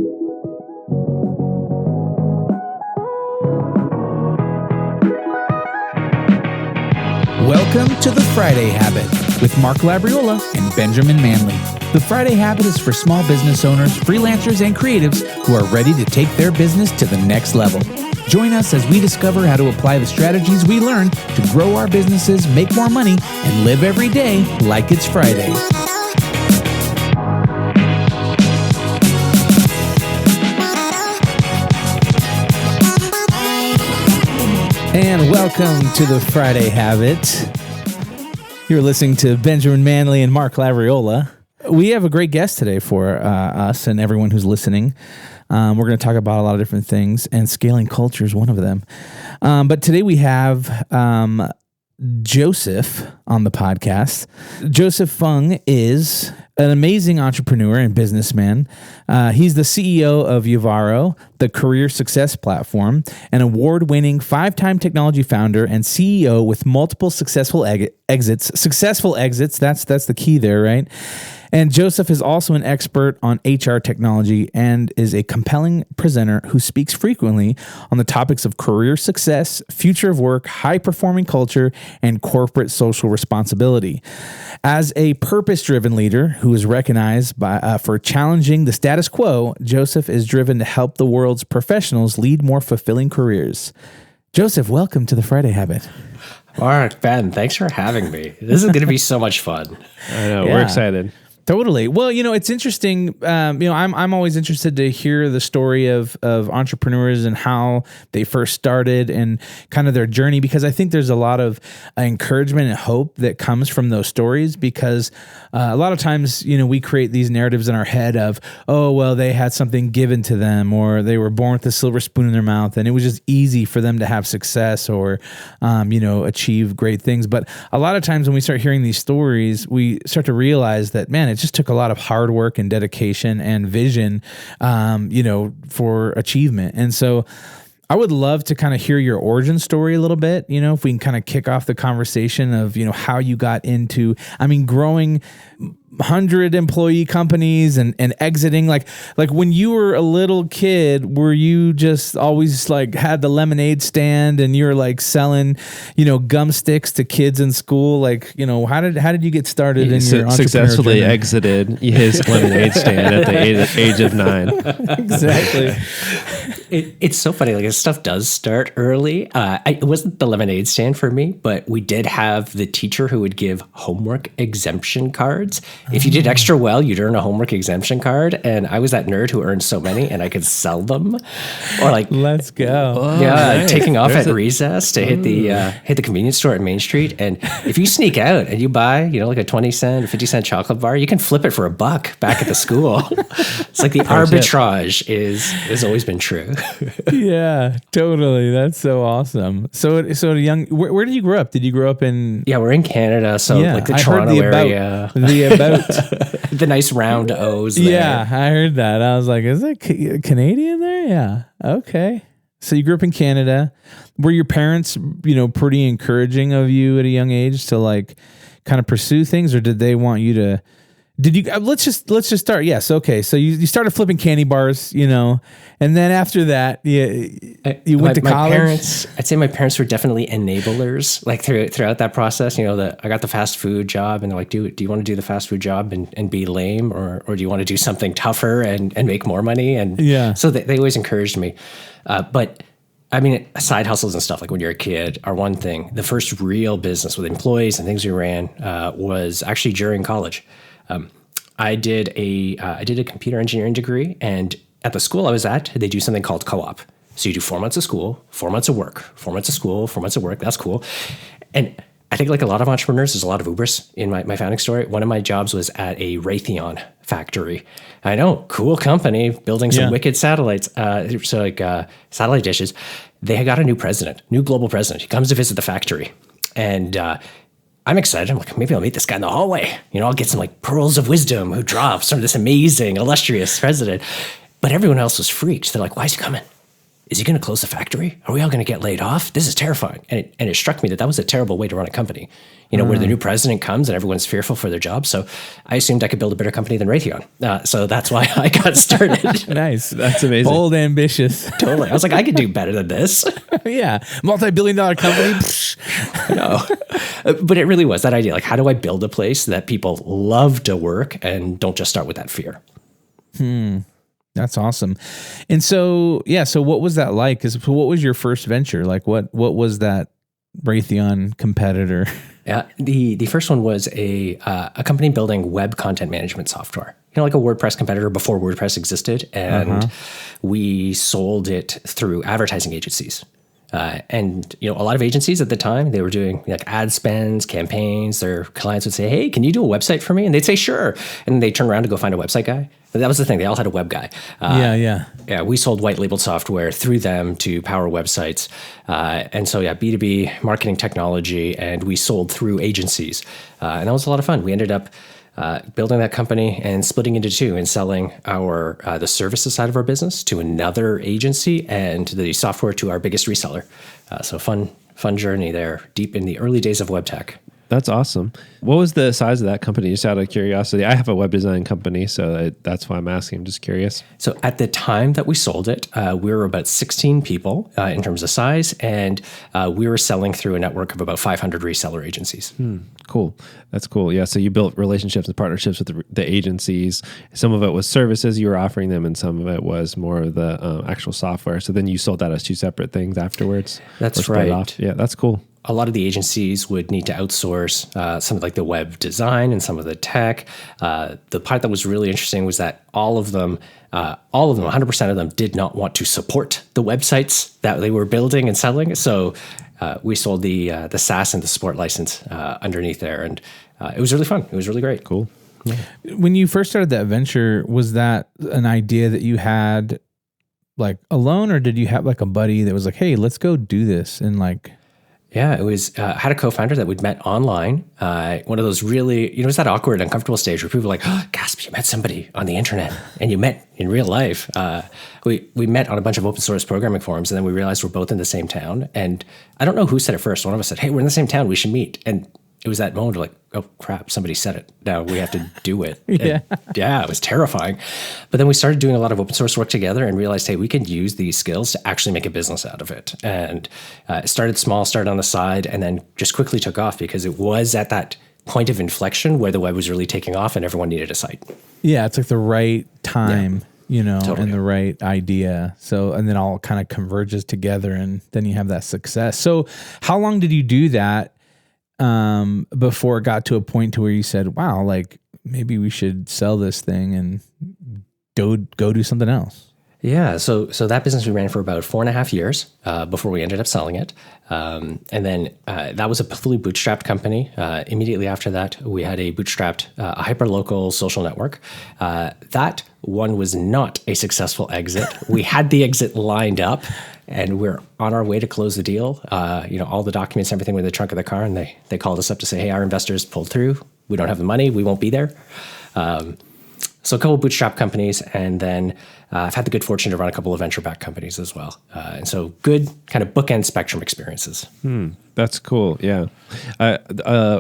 Welcome to The Friday Habit with Mark Labriola and Benjamin Manley. The Friday Habit is for small business owners, freelancers, and creatives who are ready to take their business to the next level. Join us as we discover how to apply the strategies we learned to grow our businesses, make more money, and live every day like it's Friday. And welcome to The Friday Habit. You're listening to Benjamin Manley and Mark Labriola. We have a great guest today for us and everyone who's listening. We're going to talk about a lot of different things, and scaling culture is one of them. But today we have Joseph on the podcast. Joseph Fung is an amazing entrepreneur and businessman. He's the CEO of Uvaro, the career success platform, an award-winning 5-time technology founder and CEO with multiple successful exits. Successful exits, that's the key there, right? And Joseph is also an expert on HR technology and is a compelling presenter who speaks frequently on the topics of career success, future of work, high-performing culture, and corporate social responsibility. As a purpose-driven leader who is recognized for challenging the status quo, Joseph is driven to help the world's professionals lead more fulfilling careers. Joseph, welcome to The Friday Habit. Mark, Ben, thanks for having me. This is going to be so much fun. I know, we're excited. Totally. Well, it's interesting. I'm always interested to hear the story of entrepreneurs and how they first started and kind of their journey, because I think there's a lot of encouragement and hope that comes from those stories, because a lot of times, we create these narratives in our head of, oh, well, they had something given to them, or they were born with a silver spoon in their mouth, and it was just easy for them to have success or, achieve great things. But a lot of times when we start hearing these stories, we start to realize that, man, it just took a lot of hard work and dedication and vision, for achievement. And so I would love to kind of hear your origin story a little bit, if we can kind of kick off the conversation of, how you got into, growing 100 employee companies and exiting, like when you were a little kid, were you just always had the lemonade stand and you were selling, gum sticks to kids in school? How did you get started in your entrepreneurial successfully journey? Exited his lemonade stand at the age of 9. Exactly. It's so funny. This stuff does start early. It wasn't the lemonade stand for me, but we did have the teacher who would give homework exemption cards. If you did extra well, you'd earn a homework exemption card. And I was that nerd who earned so many and I could sell them. Or let's go. Taking off at recess to hit the convenience store at Main Street. And if you sneak out and you buy, a 20 cent, 50 cent chocolate bar, you can flip it for $1 back at the school. It's like the arbitrage has always been true. Yeah, totally. That's so awesome. So where did you grow up? Did you grow up in? Yeah, we're in Canada. So the Toronto area. The nice round O's there. Yeah, I heard that. I was like, is it Canadian there? Yeah. Okay. So you grew up in Canada. Were your parents, pretty encouraging of you at a young age to kind of pursue things, or did they want you to? Did you? Let's just start. Yes. Okay. So you started flipping candy bars, and then after that, you went to college. I'd say my parents were definitely enablers. Throughout that process, I got the fast food job, and they're like, "Do you want to do the fast food job and be lame, or do you want to do something tougher and make more money?" And so they always encouraged me. But side hustles and stuff, when you're a kid, are one thing. The first real business with employees and things we ran was actually during college. I did a computer engineering degree, and at the school I was at, they do something called co-op. So you do 4 months of school, 4 months of work, 4 months of school, 4 months of work. That's cool. And I think a lot of entrepreneurs, there's a lot of Ubers in my founding story. One of my jobs was at a Raytheon factory. I know, cool company, building some wicked satellites, satellite dishes. They had got a new global president. He comes to visit the factory, and I'm excited. I'm like, maybe I'll meet this guy in the hallway. I'll get some pearls of wisdom who drops from this amazing, illustrious president. But everyone else was freaked. They're like, why is he coming? is he going to close the factory? Are we all going to get laid off? This is terrifying. And it struck me that was a terrible way to run a company, where the new president comes and everyone's fearful for their job. So I assumed I could build a better company than Raytheon. So that's why I got started. Nice. That's amazing. Bold, ambitious. Totally. I was like, I could do better than this. Yeah. Multi-billion-dollar company. No. But it really was that idea. Like, how do I build a place that people love to work and don't just start with that fear? That's awesome. And so, so what was that like? What was your first venture? Like what was that Raytheon competitor? Yeah, the first one was a company building web content management software. Like a WordPress competitor before WordPress existed. And we sold it through advertising agencies. And a lot of agencies at the time, they were doing like ad spends, campaigns. Their clients would say, "Hey, can you do a website for me?" And they'd say, "Sure." And they'd turn around to go find a website guy. But that was the thing. They all had a web guy. Yeah, we sold white labeled software through them to power websites. And so, B2B marketing technology, and we sold through agencies. And that was a lot of fun. We ended up building that company and splitting into two and selling our the services side of our business to another agency and the software to our biggest reseller. So fun journey there, deep in the early days of web tech. That's awesome. What was the size of that company? Just out of curiosity. I have a web design company, so that's why I'm asking. I'm just curious. So at the time that we sold it, we were about 16 people in terms of size, and we were selling through a network of about 500 reseller agencies. Cool. That's cool. Yeah. So you built relationships and partnerships with the agencies. Some of it was services you were offering them, and some of it was more of the actual software. So then you sold that as two separate things afterwards. That's right. Off. Yeah, that's cool. A lot of the agencies would need to outsource some of like the web design and some of the tech. The part that was really interesting was that all of them, 100% of them did not want to support the websites that they were building and selling. So we sold the SaaS and the support license underneath there. And it was really fun. It was really great. Cool. Yeah. When you first started that venture, was that an idea that you had like alone, or did you have like a buddy that was like, "Hey, let's go do this"? And like... Yeah, it was, had a co-founder that we'd met online. One of those really, it was that awkward, uncomfortable stage where people were like, "Oh, gasp, you met somebody on the internet and you met in real life." We met on a bunch of open source programming forums, and then we realized we're both in the same town. And I don't know who said it first. One of us said, "Hey, we're in the same town. We should meet." And it was that moment of like, "Oh crap, somebody said it. Now we have to do it." Yeah, it was terrifying. But then we started doing a lot of open source work together and realized, hey, we can use these skills to actually make a business out of it. And it started small, started on the side, and then just quickly took off because it was at that point of inflection where the web was really taking off and everyone needed a site. Yeah, it's like the right time. Totally. And the right idea. So, and then all kind of converges together, and then you have that success. So how long did you do that before it got to a point to where you said, "Wow, like maybe we should sell this thing and go do something else"? Yeah, so that business we ran for about 4.5 years before we ended up selling it. And then that was a fully bootstrapped company. Immediately after that, we had a bootstrapped, a hyperlocal social network. That one was not a successful exit. We had the exit lined up, and we're on our way to close the deal. All the documents, everything were in the trunk of the car, and they called us up to say, "Hey, our investors pulled through. We don't have the money. We won't be there." So a couple of bootstrap companies, and then I've had the good fortune to run a couple of venture-backed companies as well. And so good kind of bookend spectrum experiences. That's cool. Yeah.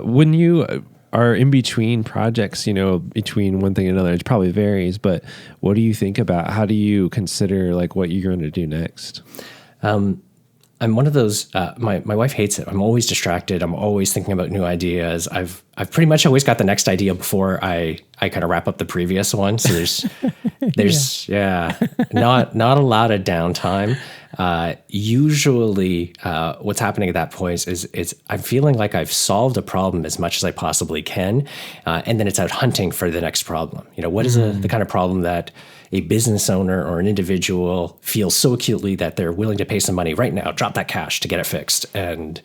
When you are in between projects, between one thing and another, it probably varies, but what do you think about? How do you consider like what you're going to do next? I'm one of those, my wife hates it. I'm always distracted. I'm always thinking about new ideas. I've pretty much always got the next idea before I kind of wrap up the previous one. So there's not a lot of downtime. Usually what's happening at that point is I'm feeling like I've solved a problem as much as I possibly can. And then it's out hunting for the next problem. What is the kind of problem that a business owner or an individual feels so acutely that they're willing to pay some money right now, drop that cash to get it fixed. And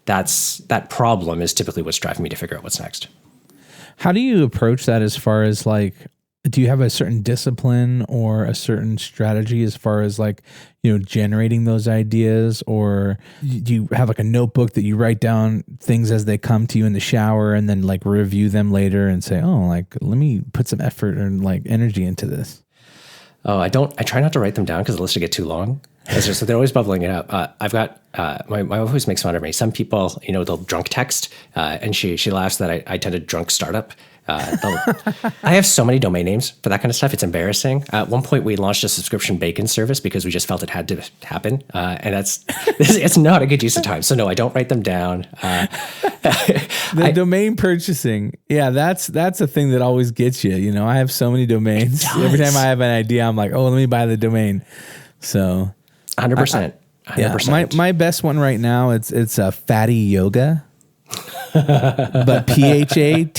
that problem is typically what's driving me to figure out what's next. How do you approach that as far as like, do you have a certain discipline or a certain strategy as far as like, generating those ideas? Or do you have like a notebook that you write down things as they come to you in the shower and then like review them later and say, "Oh, like, let me put some effort and like energy into this"? Oh, I try not to write them down because the list will get too long. So they're always bubbling it up. I've got my wife always makes fun of me. Some people, they'll drunk text, and she laughs that I tend to drunk startup. I have so many domain names for that kind of stuff. It's embarrassing. At one point, we launched a subscription bacon service because we just felt it had to happen, and it's not a good use of time. So no, I don't write them down. Domain purchasing, yeah, that's a thing that always gets you. I have so many domains. Every time I have an idea, I'm like, oh, let me buy the domain. So 100%. Yeah, my best one right now, it's a fatty yoga. But PHATTY,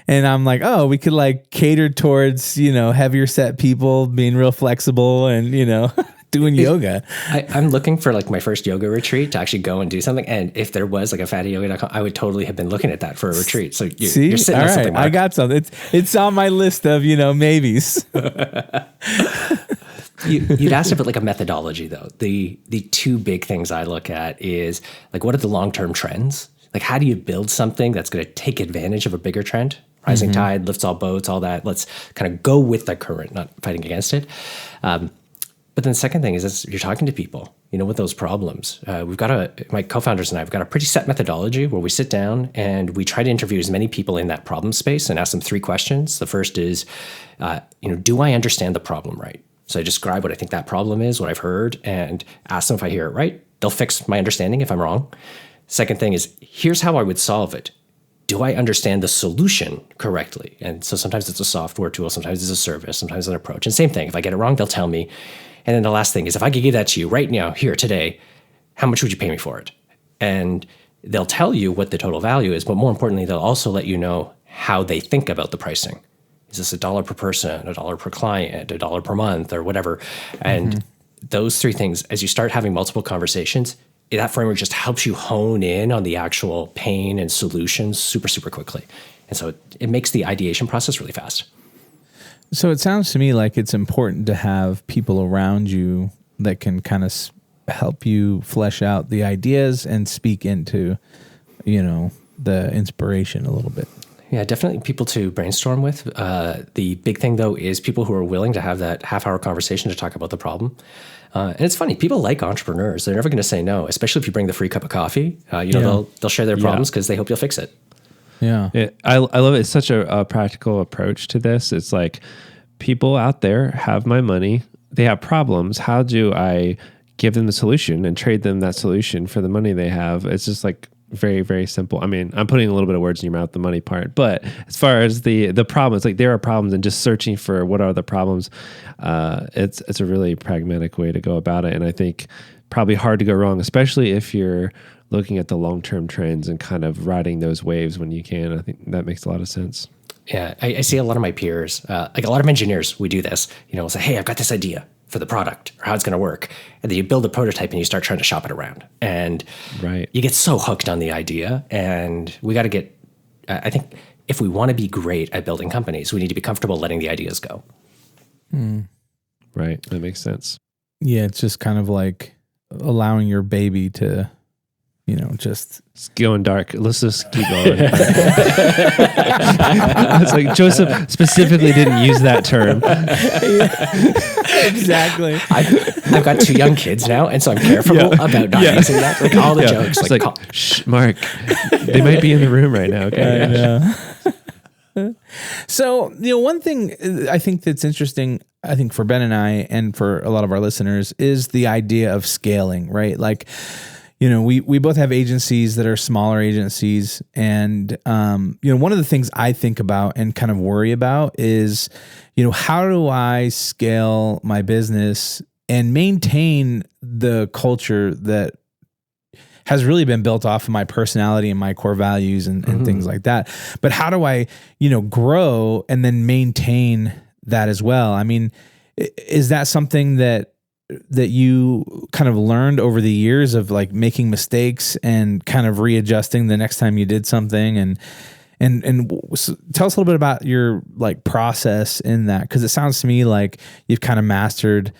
and I'm like, oh, we could cater towards, heavier set people being real flexible and, doing yoga. I'm looking for my first yoga retreat to actually go and do something. And if there was a fattyyoga.com, I would totally have been looking at that for a retreat. So you're sitting on something, Mark. I got something. It's on my list of, maybes. You'd asked about a methodology though. The two big things I look at is what are the long-term trends? How do you build something that's going to take advantage of a bigger trend? Rising tide lifts all boats, all that. Let's kind of go with the current, not fighting against it. But then the second thing is you're talking to people, with those problems. My co-founders and I have got a pretty set methodology where we sit down and we try to interview as many people in that problem space and ask them 3 questions. The first is, do I understand the problem right? So I describe what I think that problem is, what I've heard, and ask them if I hear it right. They'll fix my understanding if I'm wrong. Second thing is, here's how I would solve it. Do I understand the solution correctly? And so sometimes it's a software tool, sometimes it's a service, sometimes an approach. And same thing, if I get it wrong, they'll tell me. And then the last thing is, if I could give that to you right now, here, today, how much would you pay me for it? And they'll tell you what the total value is, but more importantly, they'll also let you know how they think about the pricing. Is this $1 per person, $1 per client, $1 per month, or whatever? And those 3 things, as you start having multiple conversations, that framework just helps you hone in on the actual pain and solutions super, super quickly. And so it makes the ideation process really fast. So it sounds to me like it's important to have people around you that can kind of help you flesh out the ideas and speak into, the inspiration a little bit. Yeah, definitely people to brainstorm with. The big thing, though, is people who are willing to have that half-hour conversation to talk about the problem. And it's funny, people like entrepreneurs. They're never going to say no, especially if you bring the free cup of coffee. They'll share their problems because they hope you'll fix it. Yeah. I love it. It's such a practical approach to this. It's people out there have my money. They have problems. How do I give them the solution and trade them that solution for the money they have? It's just very, very simple. I mean, I'm putting a little bit of words in your mouth, the money part, but as far as the problems, there are problems and just searching for what are the problems, it's a really pragmatic way to go about it. And I think probably hard to go wrong, especially if you're looking at the long-term trends and kind of riding those waves when you can. I think that makes a lot of sense. Yeah, I see a lot of my peers, a lot of engineers, we do this, say, hey, I've got this idea for the product or how it's going to work. And then you build a prototype and you start trying to shop it around. And you get so hooked on the idea. And we got to get, I think if we want to be great at building companies, we need to be comfortable letting the ideas go. Right. That makes sense. Yeah. It's just kind of like allowing your baby to, just it's going dark. Let's just keep going. It's Joseph specifically didn't use that term. Exactly. I've got 2 young kids now, and so I'm careful about not using that. All the jokes. Shh, Mark, they might be in the room right now. Okay. I know. So, one thing I think that's interesting, I think for Ben and I, and for a lot of our listeners, is the idea of scaling, right? We both have agencies that are smaller agencies. And, one of the things I think about and kind of worry about is, how do I scale my business and maintain the culture that has really been built off of my personality and my core values and things like that. But how do I, grow and then maintain that as well? I mean, is that something that you kind of learned over the years of making mistakes and kind of readjusting the next time you did something? And tell us a little bit about your process in that, because it sounds to me like you've kind of mastered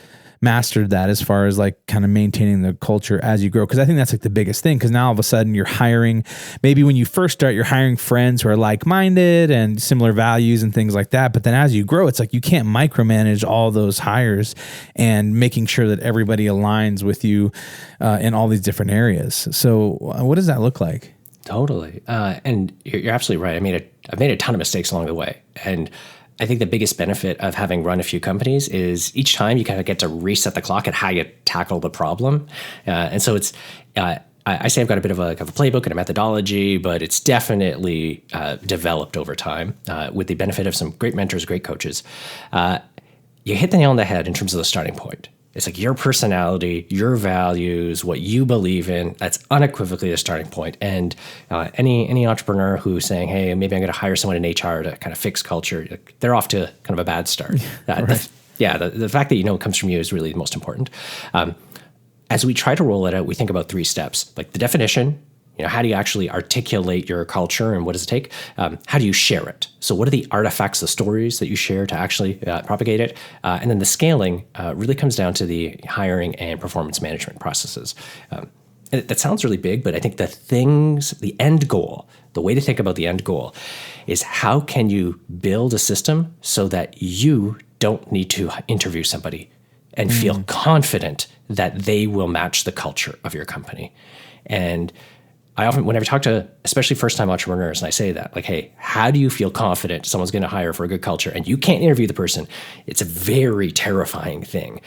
mastered that as far as like kind of maintaining the culture as you grow? Because I think that's like the biggest thing. Because now all of a sudden you're hiring, maybe when you first start, you're hiring friends who are like-minded and similar values and things like that. But then as you grow, it's like you can't micromanage all those hires and making sure that everybody aligns with you in all these different areas. So what does that look like? Totally. And you're absolutely right. I've made a ton of mistakes along the way. And I think the biggest benefit of having run a few companies is each time you kind of get to reset the clock at how you tackle the problem. And so it's, I say I've got a bit of a playbook and a methodology, but it's definitely developed over time with the benefit of some great mentors, great coaches. You hit the nail on the head in terms of the starting point. It's like your personality, your values, what you believe in, that's unequivocally the starting point. And any entrepreneur who's saying, hey, maybe I'm going to hire someone in HR to kind of fix culture, they're off to kind of a bad start. Right. The fact that you know it comes from you is really the most important. As we try to roll it out, we think about 3 steps, like the definition. How do you actually articulate your culture and what does it take? How do you share it? So what are the artifacts, the stories that you share to actually propagate it? And then the scaling really comes down to the hiring and performance management processes. That sounds really big, but I think the end goal, the way to think about the end goal is how can you build a system so that you don't need to interview somebody and feel confident that they will match the culture of your company. And I often, whenever I talk to especially first-time entrepreneurs, and I say that, like, hey, how do you feel confident someone's going to hire for a good culture and you can't interview the person? It's a very terrifying thing.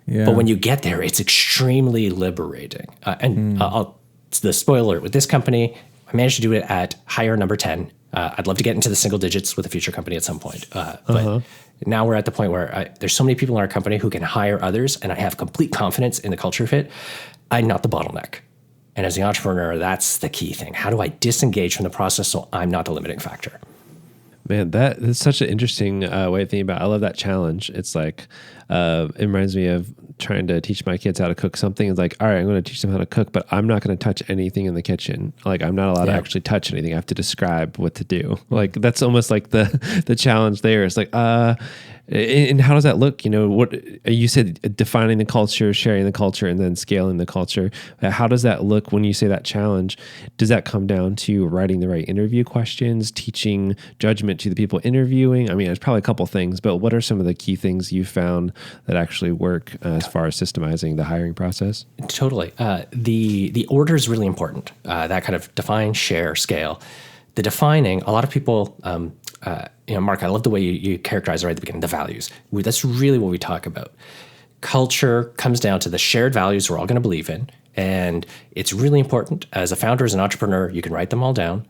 Yeah. But when you get there, it's extremely liberating. The spoiler with this company, I managed to do it at hire number 10. I'd love to get into the single digits with a future company at some point. But now we're at the point where there's so many people in our company who can hire others, and I have complete confidence in the culture fit. I'm not the bottleneck. And as the entrepreneur, that's the key thing. How do I disengage from the process so I'm not the limiting factor? Man, that's such an interesting way of thinking about it. I love that challenge. It's like, it reminds me of trying to teach my kids how to cook something. It's like, all right, I'm going to teach them how to cook, but I'm not going to touch anything in the kitchen. Like, I'm not allowed to actually touch anything. I have to describe what to do. Like, that's almost like the challenge there. It's like, and how does that look? What you said, defining the culture, sharing the culture, and then scaling the culture. How does that look when you say that challenge? Does that come down to writing the right interview questions, teaching judgment to the people interviewing? I mean, there's probably a couple things, but what are some of the key things you found that actually work as far as systemizing the hiring process? Totally. The order is really important. That kind of define, share, scale. The defining, a lot of people, Mark, I love the way you characterize right at the beginning, the values. That's really what we talk about. Culture comes down to the shared values we're all going to believe in. And it's really important. As a founder, as an entrepreneur, you can write them all down.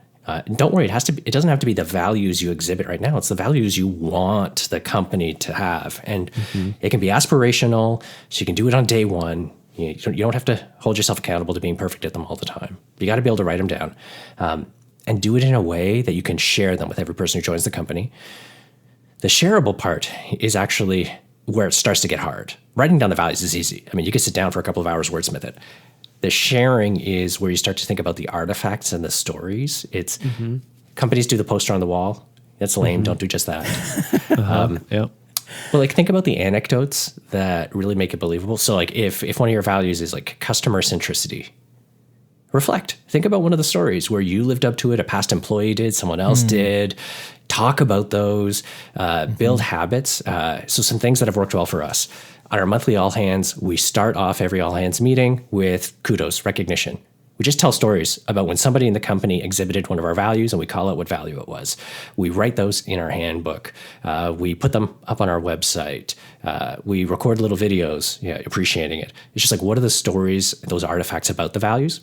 Don't worry, it doesn't have to be the values you exhibit right now. It's the values you want the company to have. And it can be aspirational, so you can do it on day one. You don't have to hold yourself accountable to being perfect at them all the time. You got to be able to write them down. And do it in a way that you can share them with every person who joins the company. The shareable part is actually where it starts to get hard. Writing down the values is easy. I mean, you can sit down for a couple of hours, wordsmith it. The sharing is where you start to think about the artifacts and the stories. It's companies do the poster on the wall. That's lame. Don't do just that. Yeah. Well, like, think about the anecdotes that really make it believable. So, like, if one of your values is like customer centricity, reflect. Think about one of the stories where you lived up to it, a past employee did, someone else did. Talk about those, build habits. So some things that have worked well for us. On our monthly all hands, we start off every all hands meeting with kudos, recognition. We just tell stories about when somebody in the company exhibited one of our values, and we call out what value it was. We write those in our handbook. We put them up on our website. We record little videos, appreciating it. It's just like, what are the stories, those artifacts about the values?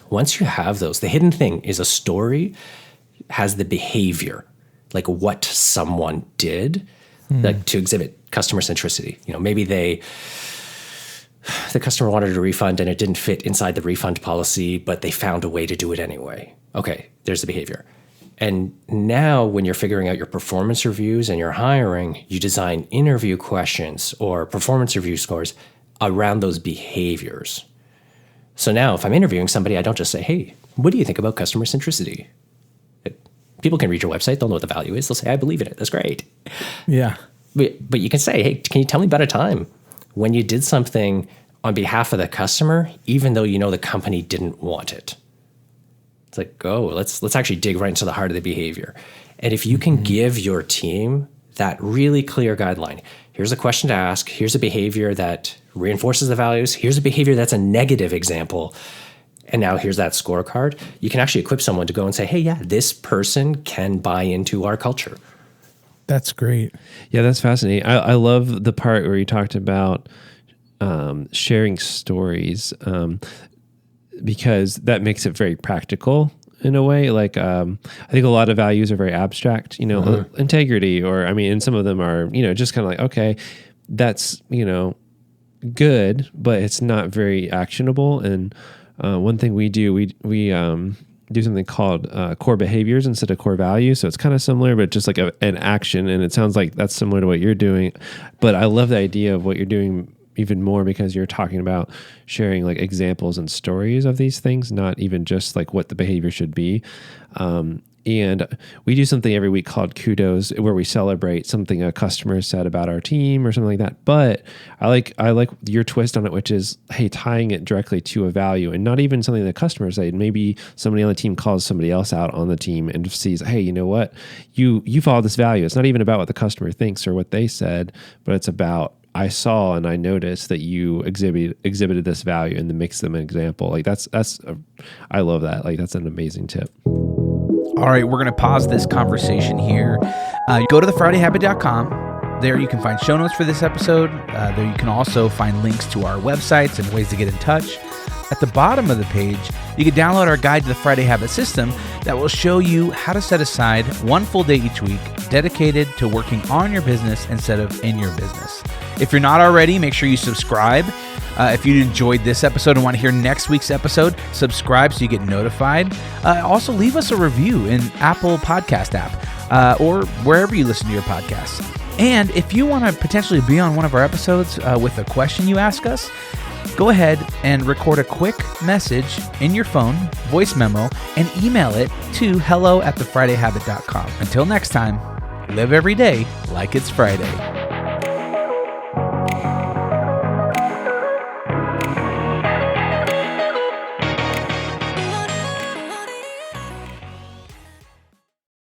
Once you have those, the hidden thing is a story has the behavior, like what someone did, like to exhibit customer centricity. Maybe the customer wanted a refund and it didn't fit inside the refund policy, but they found a way to do it anyway. Okay, there's the behavior. And now when you're figuring out your performance reviews and you're hiring, you design interview questions or performance review scores around those behaviors. So now if I'm interviewing somebody, I don't just say, hey, what do you think about customer centricity? People can read your website. They'll know what the value is. They'll say, I believe in it. That's great. Yeah. But you can say, hey, can you tell me about a time when you did something on behalf of the customer, even though you know the company didn't want it. It's like, let's actually dig right into the heart of the behavior. And if you can give your team that really clear guideline, here's a question to ask, here's a behavior that reinforces the values, here's a behavior that's a negative example, and now here's that scorecard, you can actually equip someone to go and say, hey, yeah, this person can buy into our culture. That's great. Yeah, that's fascinating. I love the part where you talked about sharing stories, because that makes it very practical in a way. Like, I think a lot of values are very abstract, integrity, or, and some of them are, just kind of like, okay, that's, good, but it's not very actionable. And one thing we do, we do something called core behaviors instead of core values. So it's kind of similar, but just like an action. And it sounds like that's similar to what you're doing. But I love the idea of what you're doing even more, because you're talking about sharing like examples and stories of these things, not even just like what the behavior should be. And we do something every week called Kudos, where we celebrate something a customer said about our team or something like that. But I like your twist on it, which is, hey, tying it directly to a value, and not even something the customer said. Maybe somebody on the team calls somebody else out on the team and sees, hey, you know what, you follow this value. It's not even about what the customer thinks or what they said, but it's about, I saw and I noticed that you exhibited this value, and then makes them an example. Like I love that. Like, that's an amazing tip. All right, we're going to pause this conversation here. Go to thefridayhabit.com. There you can find show notes for this episode. There you can also find links to our websites and ways to get in touch. At the bottom of the page, you can download our guide to the Friday Habit System that will show you how to set aside one full day each week dedicated to working on your business instead of in your business. If you're not already, make sure you subscribe. If you enjoyed this episode and want to hear next week's episode, subscribe so you get notified. Also, leave us a review in Apple Podcast app or wherever you listen to your podcasts. And if you want to potentially be on one of our episodes with a question you ask us, go ahead and record a quick message in your phone, voice memo, and email it to hello@thefridayhabit.com. Until next time, live every day like it's Friday.